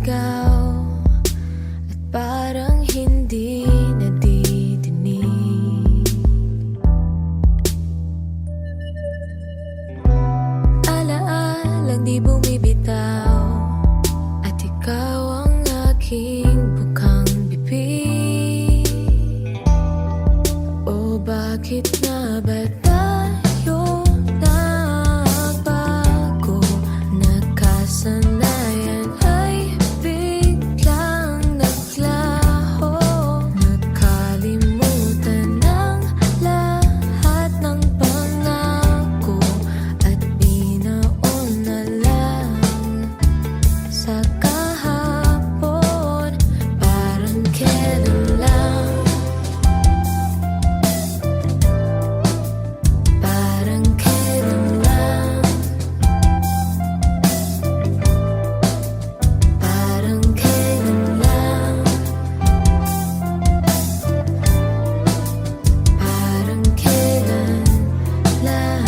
naliligaw at parang hindi nadidinig. Alaalang di bumibitaw at ikaw ang aking bukang bibig. O bakit nga ba tayo nagbago? Nakasanayan ay biglang naglaho. Nakalimutan ng lahat ng pangako at binaon na lang sa kahapon. Parang kailan lang, parang kailan lang, parang kailan lang, parang kailan lang.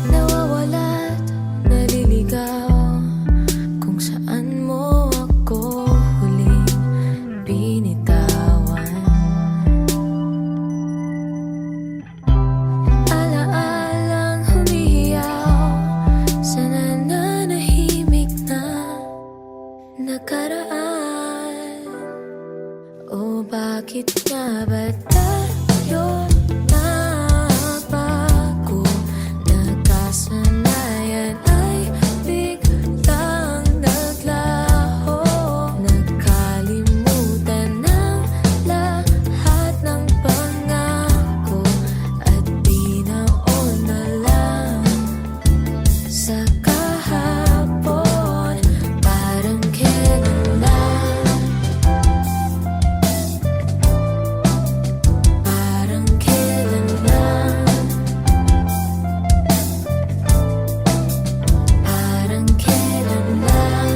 Nawawala't naliligaw kung saan mo ako huling binitawan. Alaalang humihiyaw sa nananahimik na nakaraan. O bakit nga ba tayo nagbago? Nakasanayan ay biglang naglaho. Nakalimutan ng lahat ng pangako at binaon na lang sa kahapon. Parang kailan lang, parang kailan lang, parang kailan lang,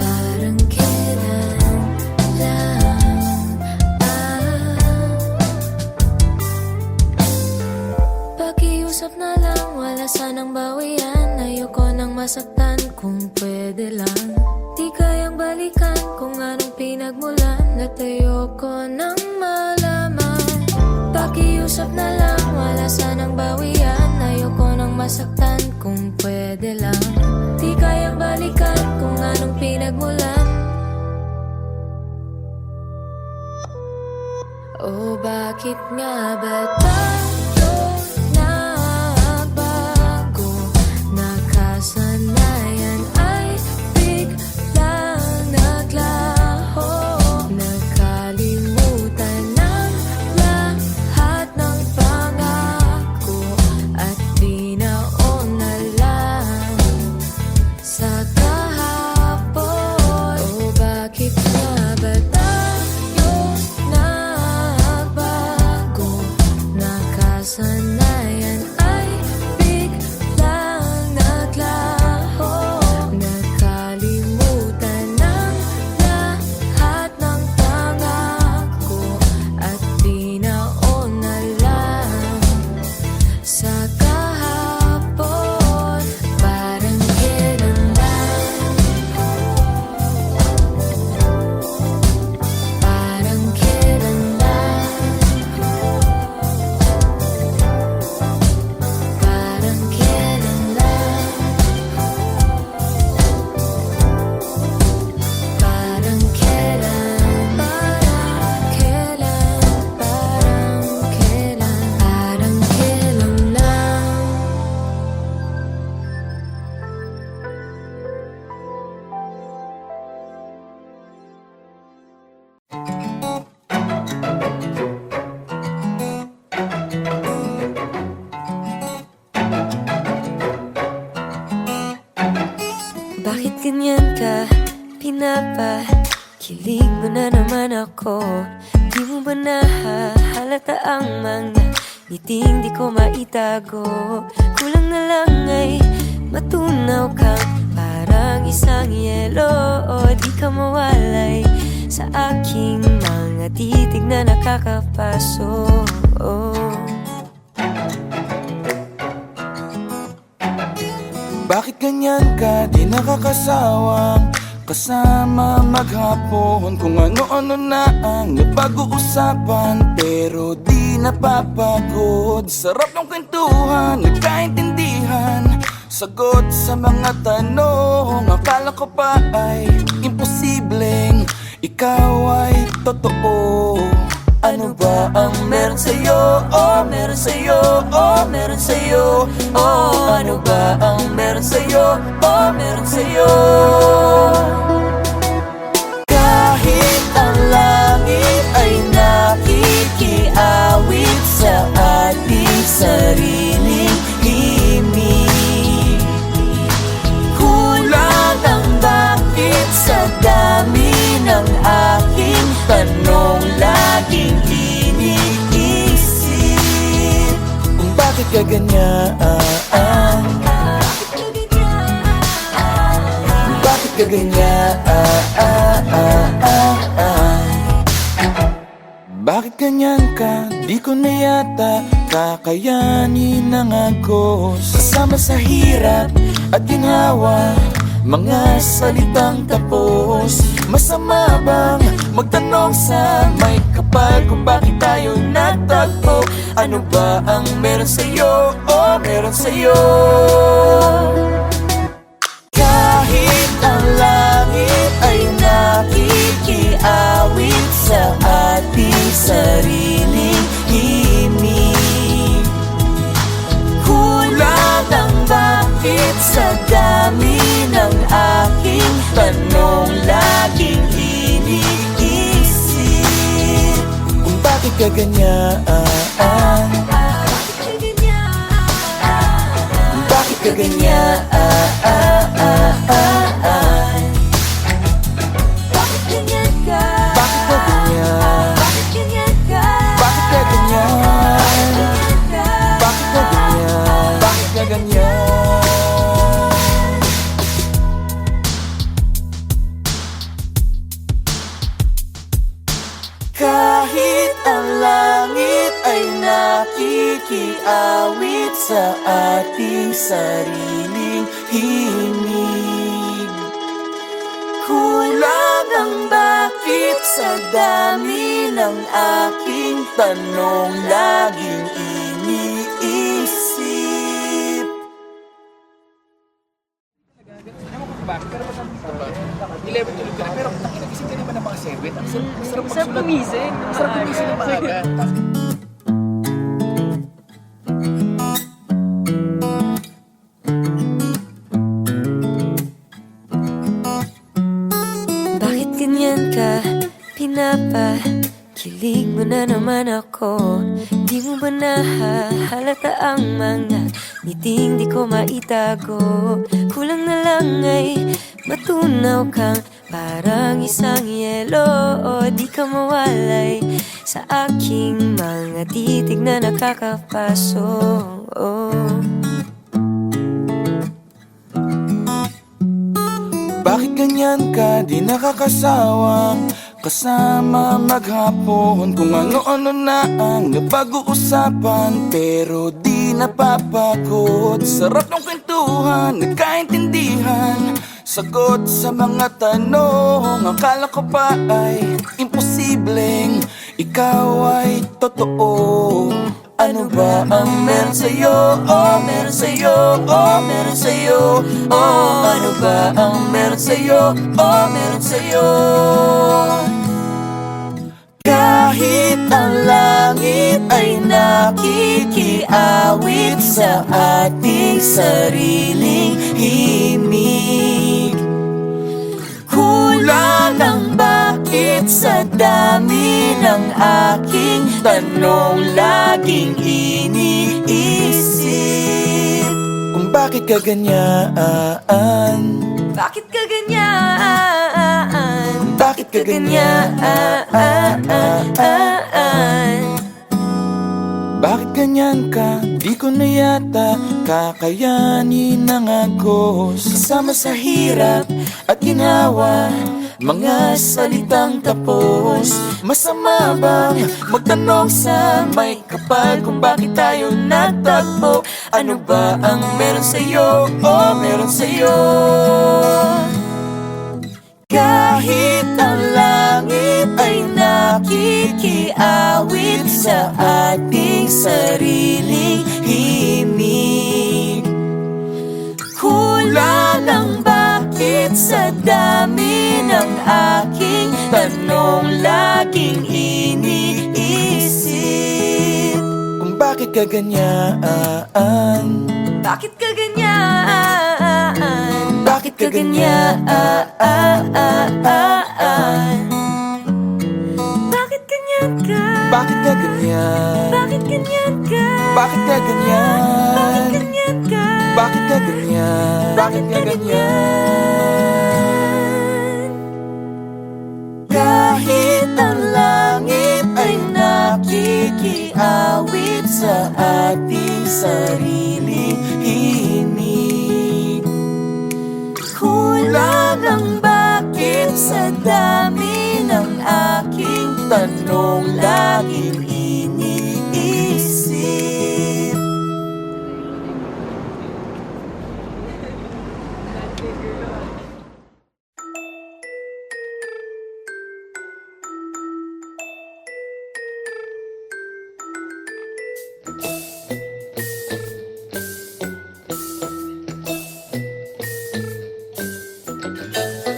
parang kailan lang. Pakiusap na lang, wala sanang bawian. Ayoko nang masaktan, kung pwede lang. Di kayang balikan kung anong pinagmulan at ayoko nang malaman. Pakiusap na lang, wala sanang bawian. Ayoko nang masaktan, kung pwede lang. Di kayang balikan kung anong pinagmulan. O bakit nga ba tayo nagbago? Nakasanayan ay biglang naglaho. Nakalimutan ng lahat ng pangako at binaon na lang sa kahapon. O bakit nga ba tayo nagbago? Nakasanayan ay biglang naglaho. Nakalimutan ng lahat ng pangako at binaon na lang sa kahapon. Parang kailan lang, parang kailan lang, parang kailan lang, parang kailan, parang kailan, parang kailan lang. Bakit ganyan ka? Pinapakilig mo na naman ako. Di mo ba nahahalata ang mga ngiting di ko maitago? Kulang na lang ay matunaw kang parang isang yelo. di ka mawalay sa aking mga titig na nakakapaso. Bakit ganyan ka, di nakakasawang kasama maghapon? Kung ano-ano na ang napag-uusapan, pero di napapagod. Sarap ng kwentuhan, nagkaintindihan, sagot sa mga tanong. Akala ko pa ay imposibleng ikaw ay totoo. Ano ba ang meron sa'yo? Oh, meron sa'yo. Oh, meron sa'yo. Oh, ano ba ang meron sa'yo? Oh, meron sa'yo. Kahit ang langit ay nakikiawit sa ating sariling himig, kulang ang bakit sa dami ng aking tanong laging iniisip. Kung bakit ka ganyan? Bakit ka ganyan? Bakit ganyan ka? Di ko na yata kakayanin ang agos. Kasama sa hirap at ginhawa, mga salitang tapos. Masama bang magtanong sa may kapal kung bakit tayo nagtagpo? Ano ba ang meron sa'yo? Oh, meron sa'yo. Kahit ang langit ay nakikiawit sa ating sariling himig, kulang ang bakit sa dami ng aking tanong laging iniisip. Kung bakit ka ganyan? Bakit ka ganyan? Bakit ganyan ka? Bakit ka ganyan? Bakit ganyan ka? Bakit ka ganyan? Bakit ka ganyan? Bakit ka ganyan? Kahit ang langit ay nakikiawit sa ating sariling himig, kulang ang bakit sa dami ng aking tanong laging iniisip. Ewan ko bakit, pero basta 11 tulog ka na, pero nagising ka naman ng mga 7. Ang sarap Sarap gumising. Ang sarap gumising ng maaga. Bakit ganyan ka? Pinapakilig mo na naman ako. Di mo ba nahahalata ang mga ngiting di ko maitago? Kulang na lang ay matunaw kang parang isang yelo. Di ka mawalay sa aking mga titig na nakakapaso. Bakit ganyan ka, di nakakasawang kasama maghapon? Kung ano-ano na ang napag-uusapan, pero di napapagod. Sarap ng kwentuhan, nagkaintindihan, sagot sa mga tanong. Akala ko pa ay imposibleng ikaw ay totoo. Ano ba ang meron sa'yo? Oh, meron sa'yo. Oh, meron sa'yo. Oh, ano ba ang meron sa'yo? Oh, meron sa'yo. Kahit ang langit ay nakikiawit sa ating sariling himig, kulang ang bakit sa dami ng aking tanong laging iniisip. Kung bakit ka ganyan? Bakit ka ganyan? Bakit ka ganyan? Bakit ganyan ka? Di ko na yata kakayanin ang agos. Kasama sa hirap at ginawa, mga salitang tapos. Masama bang magtanong sa may kapal kung bakit tayo nagtagpo? Ano ba ang meron sa'yo? Oh, meron sa'yo. Kahit ang langit ay nakikiawit sa ating sariling himig, kulang ang bakit sa dami ng aking tanong laging iniisip. Kung bakit ka ganyan? Bakit ka ganyan? Bakit ka ganyan? Bakit ganyan ka? Bakit ka ganyan? Bakit ganyan ka? Bakit ka ganyan? Bakit ganyan ka? Bakit ka ganyan? Bakit ka ganyan? Kahit ang langit ay nakikiawit sa ating sariling himig, kulang ang bakit sa dami ng aking tanong laging iniisip.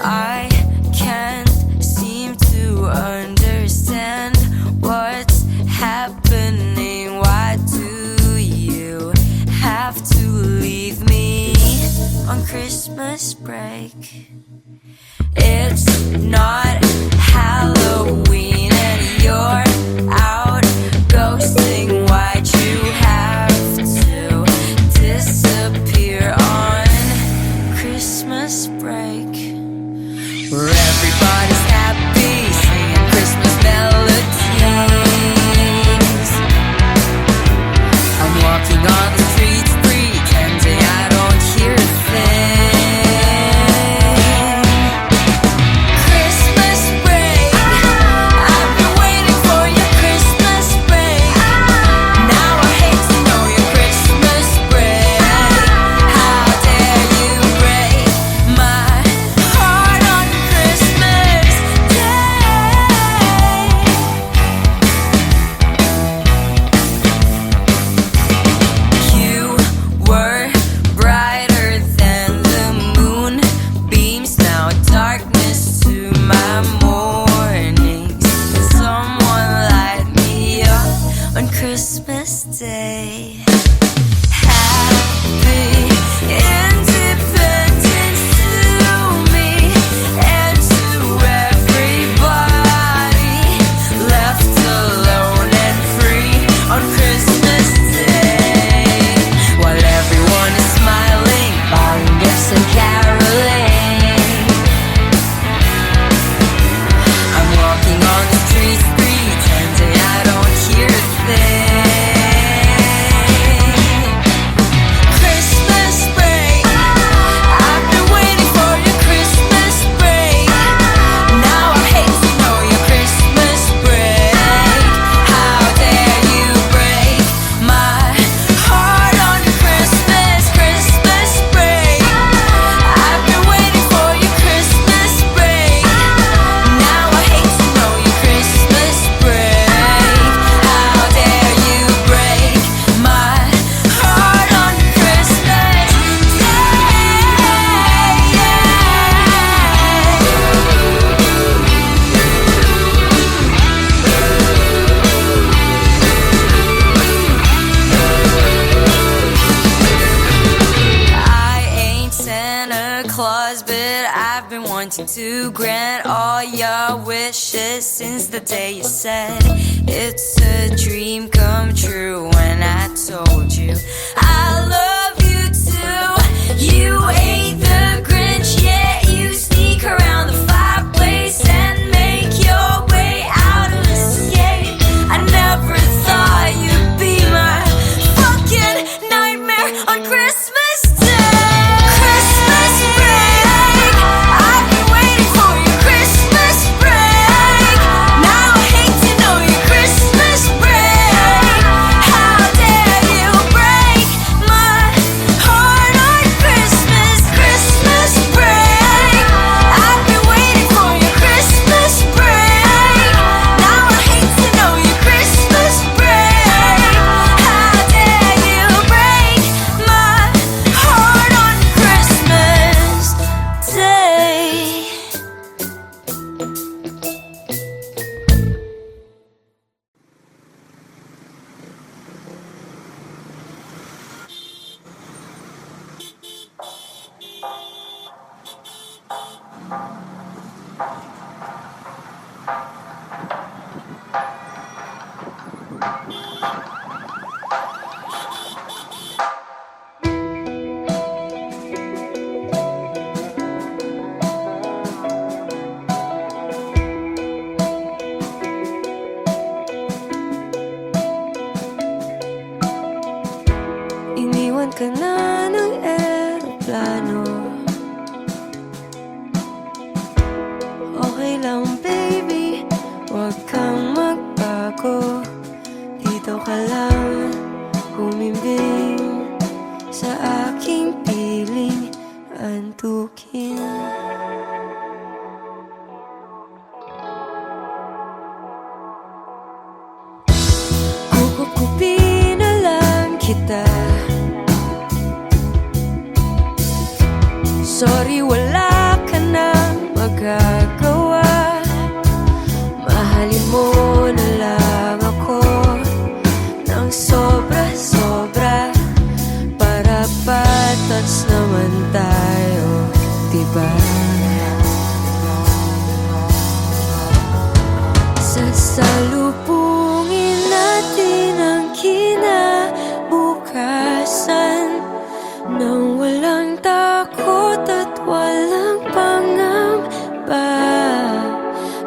I can't seem to understand what's happening. Why do you have to leave me on Christmas break? It's not Halloween and you're out ghosting. Why'd you have to disappear on Christmas break? Where everybody's happy, singing Christmas melodies. I'm walking on the streets, pretending I don't hear a thing. Christmas break, I've been waiting for your Christmas break. Now I hate to know your Christmas break. How dare you break my heart on Christmas Day? You were brighter than the moonbeams, now darkness to my mornings. Someone light me up on Christmas Day. Happy Independence to me and to everybody left alone and free on Christmas Day. While everyone is smiling, buying gifts and caroling, I'm walking on the streets pretending I don't hear a thing. Christmas break, I've been waiting for your Christmas break. Now I hate to know your Christmas break. How dare you break my heart on Christmas break? I've been waiting for your Christmas break. Now I hate to know your Christmas break. How dare you break my heart on Christmas I ain't Santa Claus, but I've been wanting to grant all your wishes since the day you said it's a dream come true. When I told you I love you too, you ain't the Grinch yet. You sneak around the fireplace and make your way out of escape. I never thought you'd be my Sorry, wala ka nang magagawa. Mahalin mo na lang ako ng sobra-sobra, para patas naman tayo, diba? Sasalubungin natin ang kinabukasan nang walang takot at walang pangamba.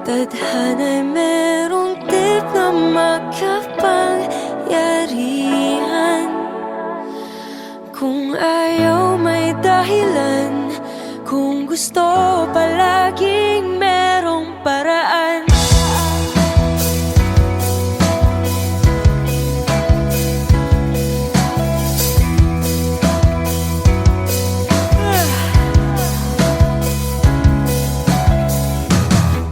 Tadhana'y merong tip na makapangyarihan. Kung ayaw may dahilan, kung gusto palaging merong paraan.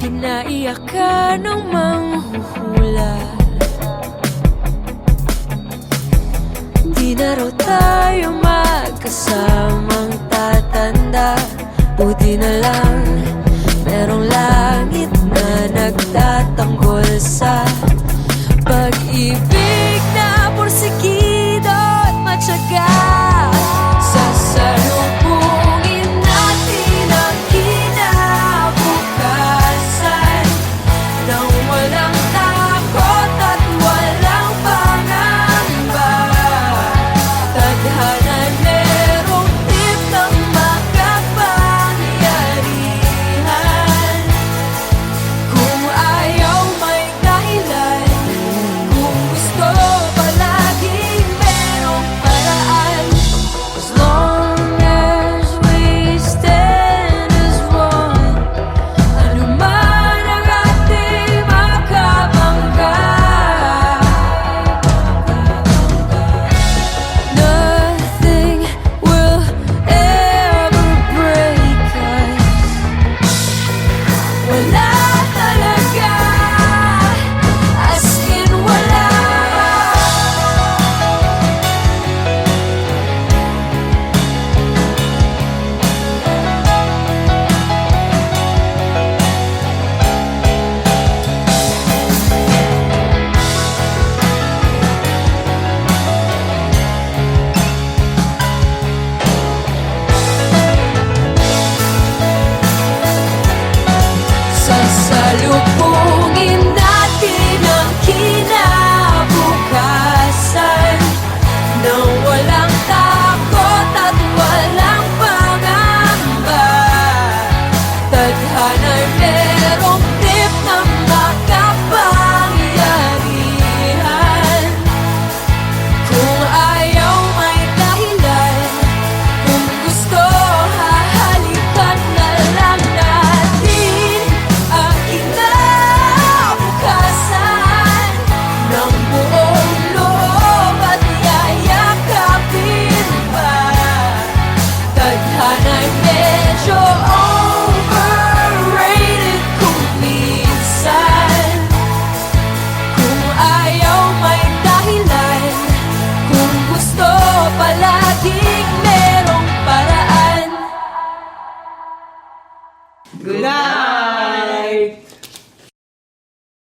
Pinaiyak ka ng manghuhula, di na raw tayo magkasamang tatanda. Buti na lang merong langit na nagtatanggol sa